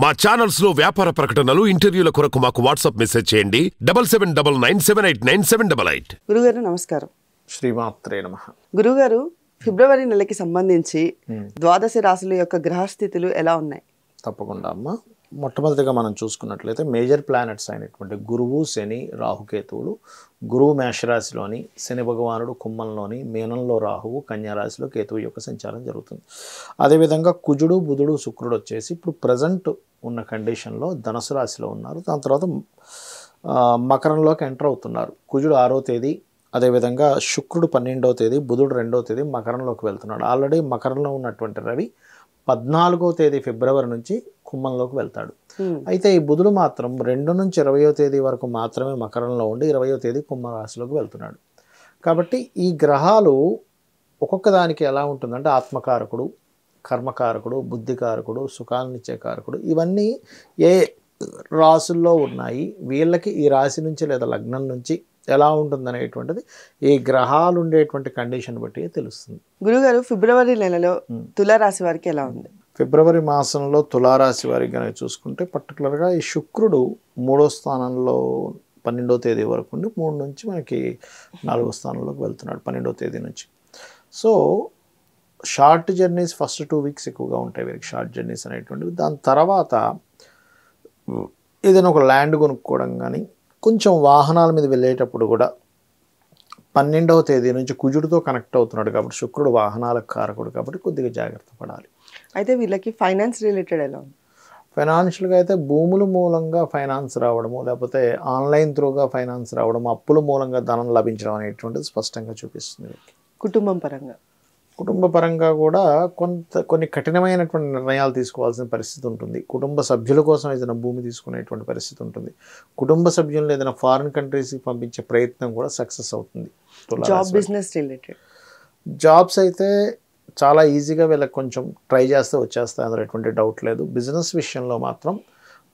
మా ఛానల్స్ లో వ్యాపార ప్రకటనలు, ఇంటర్వ్యూల కొరకు మాకు వాట్సాప్ మెసేజ్ చేయండి 7799978978. గురుగారు నమస్కారం. శ్రీమాత్రే నమః. గురుగారు, ఫిబ్రవరి నెలకి సంబంధించి ద్వాదశ రాశుల యొక్క గ్రహస్థితులు ఎలా ఉన్నాయి? తప్పకుండా అమ్మ. మొట్టమొదటిగా మనం చూసుకున్నట్లయితే మేజర్ ప్లానెట్స్ అయినటువంటి గురువు, శని, రాహుకేతువులు. గురువు మేషరాశిలోని, శని భగవానుడు కుంభంలోని, మీనంలో రాహువు, కన్యారాశిలో కేతువు యొక్క సంచారం జరుగుతుంది. అదేవిధంగా కుజుడు, బుధుడు, శుక్రుడు వచ్చేసి ఇప్పుడు ప్రజెంట్ ఉన్న కండిషన్లో ధనుసు రాశిలో ఉన్నారు. దాని తర్వాత మకరంలోకి ఎంటర్ అవుతున్నారు. కుజుడు 6వ తేదీ, అదేవిధంగా శుక్రుడు 12వ తేదీ, బుధుడు 2వ తేదీ మకరంలోకి వెళ్తున్నాడు. ఆల్రెడీ మకరంలో ఉన్నటువంటి రవి 14వ తేదీ ఫిబ్రవరి నుంచి కుంభంలోకి వెళ్తాడు. అయితే ఈ బుధుడు మాత్రం 2 నుంచి 20వ తేదీ వరకు మాత్రమే మకరంలో ఉండి 20వ తేదీ కుంభరాశిలోకి వెళ్తున్నాడు. కాబట్టి ఈ గ్రహాలు ఒక్కొక్క దానికి ఎలా ఉంటుందంటే ఆత్మకారకుడు, కర్మకారకుడు, బుద్ధికారకుడు, సుఖాన్నిచ్చే కారకుడు, ఇవన్నీ ఏ రాశుల్లో ఉన్నాయి, వీళ్ళకి ఈ రాశి నుంచి లేదా లగ్నం నుంచి ఎలా ఉంటుందనేటువంటిది ఈ గ్రహాలు ఉండేటువంటి కండిషన్ బట్టి తెలుస్తుంది. గురుగారు, ఫిబ్రవరి నెలలో తులారాశి వారికి ఎలా ఉంది? ఫిబ్రవరి మాసంలో తులారాశి వారికి కనుక చూసుకుంటే పర్టికులర్గా ఈ శుక్రుడు 3వ స్థానంలో 12వ తేదీ వరకు ఉండి 3 నుంచి మనకి 4వ స్థానంలోకి వెళ్తున్నాడు 12వ తేదీ నుంచి. So short journeys first 2 weeks ఎక్కువగా ఉంటాయి వీరికి, షార్ట్ జర్నీస్ అనేటువంటివి. దాని తర్వాత ఏదైనా ఒక ల్యాండ్ కొనుక్కోవడం కానీ, కొంచెం వాహనాల మీద వెళ్ళేటప్పుడు కూడా 12వ తేదీ నుంచి కుజుడితో కనెక్ట్ అవుతున్నాడు కాబట్టి శుక్రుడు వాహనాలకు కారకుడు కాబట్టి కొద్దిగా జాగ్రత్త పడాలి. అయితే వీళ్ళకి ఫైనాన్స్ రిలేటెడ్ ఎలా ఉంది? ఫైనాన్షియల్గా అయితే భూముల మూలంగా ఫైనాన్స్ రావడము, లేకపోతే ఆన్లైన్ త్రూగా ఫైనాన్స్ రావడము, అప్పుల మూలంగా ధనం లభించడం అనేటువంటిది స్పష్టంగా చూపిస్తుంది. కుటుంబం పరంగా, కుటుంబ పరంగా కూడా కొన్ని కఠినమైనటువంటి నిర్ణయాలు తీసుకోవాల్సిన పరిస్థితి ఉంటుంది. కుటుంబ సభ్యుల కోసం ఏదైనా భూమి తీసుకునేటువంటి పరిస్థితి ఉంటుంది. కుటుంబ సభ్యులను ఏదైనా ఫారిన్ కంట్రీస్కి పంపించే ప్రయత్నం కూడా సక్సెస్ అవుతుంది. జాబ్, బిజినెస్ రిలేటెడ్ జాబ్స్ అయితే చాలా ఈజీగా వీళ్ళకి కొంచెం ట్రై చేస్తే వచ్చేస్తాయి, అందులో ఎటువంటి డౌట్ లేదు. బిజినెస్ విషయంలో మాత్రం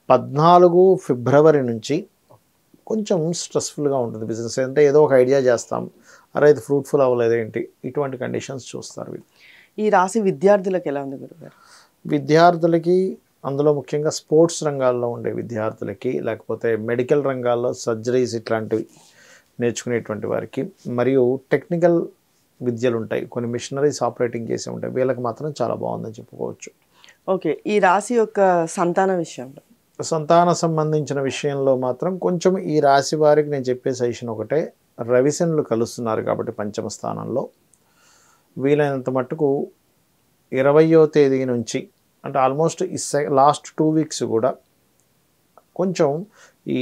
14 ఫిబ్రవరి నుంచి కొంచెం స్ట్రెస్ఫుల్గా ఉంటుంది బిజినెస్. అంటే ఏదో ఒక ఐడియా చేస్తాం, అరే ఇది ఫ్రూట్ఫుల్ అవ్వలేదేంటి, ఇటువంటి కండిషన్స్ చూస్తారు వీళ్ళు. ఈ రాశి విద్యార్థులకు ఎలా ఉంది గురుగారు? విద్యార్థులకి, అందులో ముఖ్యంగా స్పోర్ట్స్ రంగాల్లో ఉండే విద్యార్థులకి, లేకపోతే మెడికల్ రంగాల్లో సర్జరీస్ ఇట్లాంటివి నేర్చుకునేటువంటి వారికి, మరియు టెక్నికల్ విద్యలు ఉంటాయి, కొన్ని మిషనరీస్ ఆపరేటింగ్ చేసే ఉంటాయి, వీళ్ళకి మాత్రం చాలా బాగుందని చెప్పుకోవచ్చు. ఓకే, ఈ రాశి యొక్క సంతాన విషయంలో, సంతాన సంబంధించిన విషయంలో మాత్రం కొంచెం ఈ రాశి వారికి నేను చెప్పే సజెషన్ ఒకటే, రవిశనులు కలుస్తున్నారు కాబట్టి పంచమ స్థానంలో వీలైనంత మట్టుకు 20వ తేదీ నుంచి, అంటే ఆల్మోస్ట్ ఈ లాస్ట్ 2 వీక్స్ కూడా కొంచెం ఈ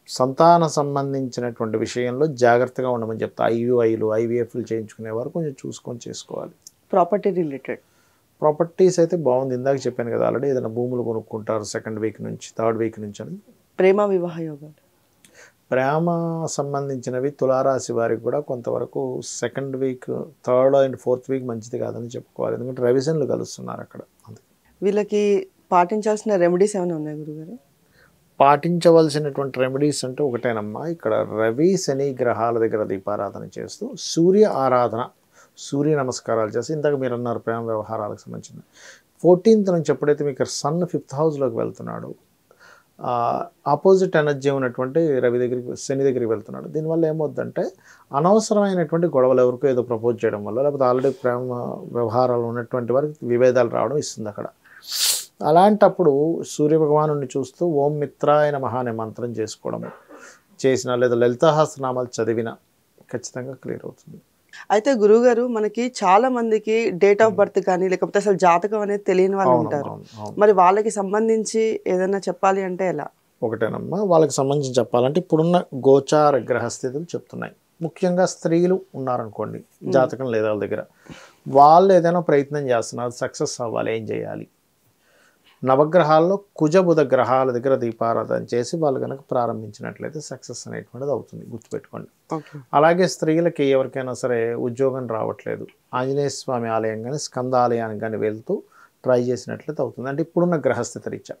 సంతాన సంబంధించినటువంటి విషయంలో జాగ్రత్తగా ఉండమని చెప్తా. IUIలు, IVFలు చేయించుకునేవారు కొంచెం చూసుకొని చేసుకోవాలి. ప్రాపర్టీ రిలేటెడ్ ప్రాపర్టీస్ అయితే బాగుంది, ఇందాక చెప్పాను కదా ఆల్రెడీ, ఏదైనా భూములు కొనుక్కుంటారు 2nd వీక్ నుంచి 3rd వీక్ నుంచి అని. ప్రేమ వివాహ యోగాలు, ప్రేమ సంబంధించినవి తులారాశి వారికి కూడా కొంతవరకు 2nd week, 3rd and 4th week మంచిది కాదని చెప్పుకోవాలి, ఎందుకంటే రవిశనులు కలుస్తున్నారు అక్కడ. వీళ్ళకి పాటించాల్సిన రెమెడీస్ ఏమైనా ఉన్నాయి గురుగారు? పాటించవలసినటువంటి రెమెడీస్ అంటే ఒకటేనమ్మా, ఇక్కడ రవి శని గ్రహాల దగ్గర దీపారాధన చేస్తూ సూర్య ఆరాధన, సూర్య నమస్కారాలు చేసి, ఇందాక మీరు అన్నారు ప్రేమ వ్యవహారాలకు సంబంధించిన 14th నుంచి ఎప్పుడైతే మీకు సన్ 5th హౌస్లోకి వెళ్తున్నాడు, ఆపోజిట్ ఎనర్జీ ఉన్నటువంటి రవి దగ్గరికి, శని దగ్గరికి వెళ్తున్నాడు. దీనివల్ల ఏమవుద్దంటే అనవసరమైనటువంటి గొడవలు, ఎవరికో ఏదో ప్రపోజ్ చేయడం వల్ల, లేకపోతే ఆల్రెడీ ప్రేమ వ్యవహారాలు ఉన్నటువంటి వారికి విభేదాలు రావడం ఇస్తుంది అక్కడ. అలాంటప్పుడు సూర్యభగవాను చూస్తూ ఓం మిత్రాయ నమః అనే మంత్రం చేసుకోవడము చేసిన, లేదా లలితాసహస్రనామాలు చదివినా ఖచ్చితంగా క్లియర్ అవుతుంది. అయితే గురుగారు, మనకి చాలా మందికి డేట్ ఆఫ్ బర్త్ కానీ, లేకపోతే అసలు జాతకం అనేది తెలియని వాళ్ళు ఉంటారు. మరి వాళ్ళకి సంబంధించి ఏదైనా చెప్పాలి అంటే ఎలా? ఒకటేనమ్మా, వాళ్ళకి సంబంధించి చెప్పాలంటే ఇప్పుడున్న గోచార గ్రహస్థితులు చెప్తున్నాయి. ముఖ్యంగా స్త్రీలు ఉన్నారనుకోండి, జాతకం లేదా వాళ్ళ దగ్గర, వాళ్ళు ఏదైనా ప్రయత్నం చేస్తున్నారు, సక్సెస్ అవ్వాలి, ఏం చేయాలి? నవగ్రహాల్లో కుజ బుధ గ్రహాల దగ్గర దీపారాధన చేసి వాళ్ళు కనుక ప్రారంభించినట్లయితే సక్సెస్ అనేటువంటిది అవుతుంది, గుర్తుపెట్టుకోండి. అలాగే స్త్రీలకి ఎవరికైనా సరే ఉద్యోగం రావట్లేదు, ఆంజనేయ స్వామి ఆలయం కానీ స్కంద ఆలయానికి కానీ వెళ్తూ ట్రై చేసినట్లయితే అవుతుంది. అంటే ఇప్పుడున్న గ్రహస్థితి రీత్యా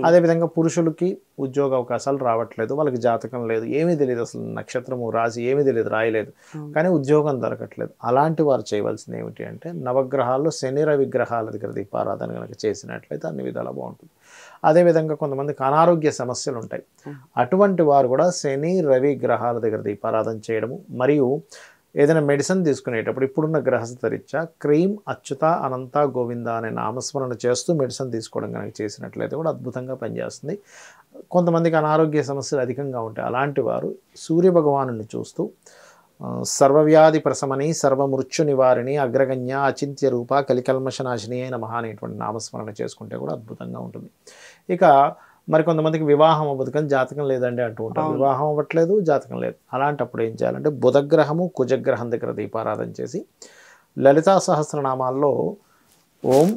అదేవిధంగా పురుషులకి ఉద్యోగ అవకాశాలు రావట్లేదు, వాళ్ళకి జాతకం లేదు, ఏమీ తెలియదు, అసలు నక్షత్రము రాశి ఏమీ తెలియదు, రాయలేదు, కానీ ఉద్యోగం దొరకట్లేదు. అలాంటి వారు చేయవలసింది ఏమిటి అంటే నవగ్రహాల్లో శని రవి గ్రహాల దగ్గర దీపారాధన కనుక చేసినట్లయితే అన్ని విధాలా బాగుంటుంది. అదేవిధంగా కొంతమందికి అనారోగ్య సమస్యలు ఉంటాయి, అటువంటి వారు కూడా శని రవి గ్రహాల దగ్గర దీపారాధన చేయడము, మరియు ఏదైనా మెడిసిన్ తీసుకునేటప్పుడు ఇప్పుడున్న గ్రహస్థ రీత్యా క్రీం అచ్యుత అనంత గోవింద అనే నామస్మరణ చేస్తూ మెడిసిన్ తీసుకోవడం కనుక చేసినట్లయితే కూడా అద్భుతంగా పనిచేస్తుంది. కొంతమందికి అనారోగ్య సమస్యలు అధికంగా ఉంటాయి, అలాంటి వారు సూర్య భగవాను చూస్తూ సర్వవ్యాధి ప్రశమని సర్వమృత్యు నివారిణి అగ్రగణ్య అచింత్య రూప కలికల్మషనాశిని అయిన మహా అనేటువంటి నామస్మరణ చేసుకుంటే కూడా అద్భుతంగా ఉంటుంది. ఇక మరి కొంతమందికి వివాహం అవ్వదు కానీ జాతకం లేదండి అంటూ ఉంటారు, వివాహం అవ్వట్లేదు, జాతకం లేదు. అలాంటప్పుడు ఏం చేయాలంటే బుధగ్రహము కుజగ్రహం దగ్గర దీపారాధన చేసి లలితా సహస్రనామాల్లో ఓం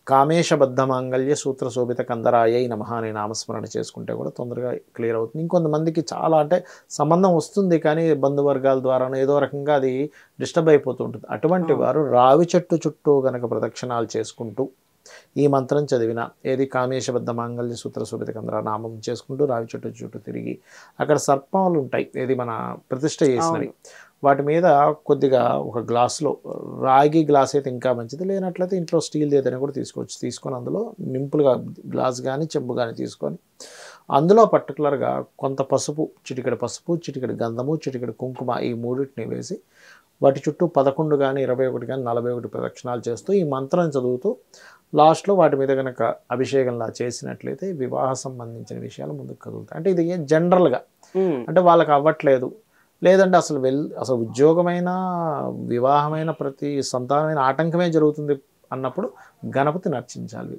కామేశబద్ధ మాంగళ్య సూత్ర శోభిత కందరాయ నమః అనే నామస్మరణ చేసుకుంటే కూడా తొందరగా క్లియర్ అవుతుంది. ఇంకొంతమందికి చాలా అంటే సంబంధం వస్తుంది కానీ బంధువర్గాల ద్వారానో ఏదో రకంగా అది డిస్టర్బ్ అయిపోతుంటుంది. అటువంటి వారు రావి చెట్టు చుట్టూ గనక ప్రదక్షిణాలు చేసుకుంటూ ఈ మంత్రం చదివిన ఏది కామేశబద్ధ మాంగళ్య సూత్ర శోభిత కందర నామం చేసుకుంటూ రావి చెట్టు చుట్టూ తిరిగి అక్కడ సర్పాలు ఉంటాయి, ఏది మన ప్రతిష్ఠ చేసినవి, వాటి మీద కొద్దిగా ఒక గ్లాసులో రాగి గ్లాస్ అయితే ఇంకా మంచిది, లేనట్లయితే ఇంట్లో స్టీల్ ఏదైనా కూడా తీసుకోవచ్చు, తీసుకొని అందులో నింపులుగా గ్లాస్ కానీ చెంబు కానీ తీసుకొని అందులో పర్టికులర్గా కొంత పసుపు, చిటికెడు పసుపు, చిటికెడు గంధము, చిటికెడు కుంకుమ ఈ మూడింటిని వేసి వాటి చుట్టూ 11 కానీ 21 కానీ 41 ప్రదక్షిణాలు చేస్తూ ఈ మంత్రం చదువుతూ లాస్ట్లో వాటి మీద కనుక అభిషేకంలా చేసినట్లయితే వివాహ సంబంధించిన విషయాలు ముందుకు కదులుతాయి. అంటే ఇది జనరల్గా అంటే వాళ్ళకి అవ్వట్లేదు, లేదంటే అసలు ఉద్యోగమైన వివాహమైన ప్రతి సంతానమైన ఆటంకమే జరుగుతుంది అన్నప్పుడు గణపతిని అర్చించాలి.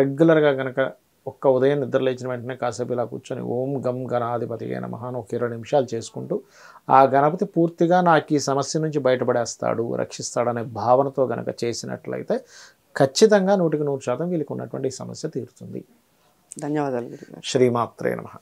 రెగ్యులర్గా కనుక ఒక్క ఉదయం నిద్ర లేచిన వెంటనే కాసేపు ఇలా కూర్చొని ఓం గం గణాధిపతి అయిన మహాన్ ఒక 20 నిమిషాలు చేసుకుంటూ ఆ గణపతి పూర్తిగా నాకు ఈ సమస్య నుంచి బయటపడేస్తాడు, రక్షిస్తాడనే భావనతో గనక చేసినట్లయితే ఖచ్చితంగా 100% వీళ్ళకి ఉన్నటువంటి సమస్య తీరుతుంది. ధన్యవాదాలు. శ్రీమాత్రే నమః.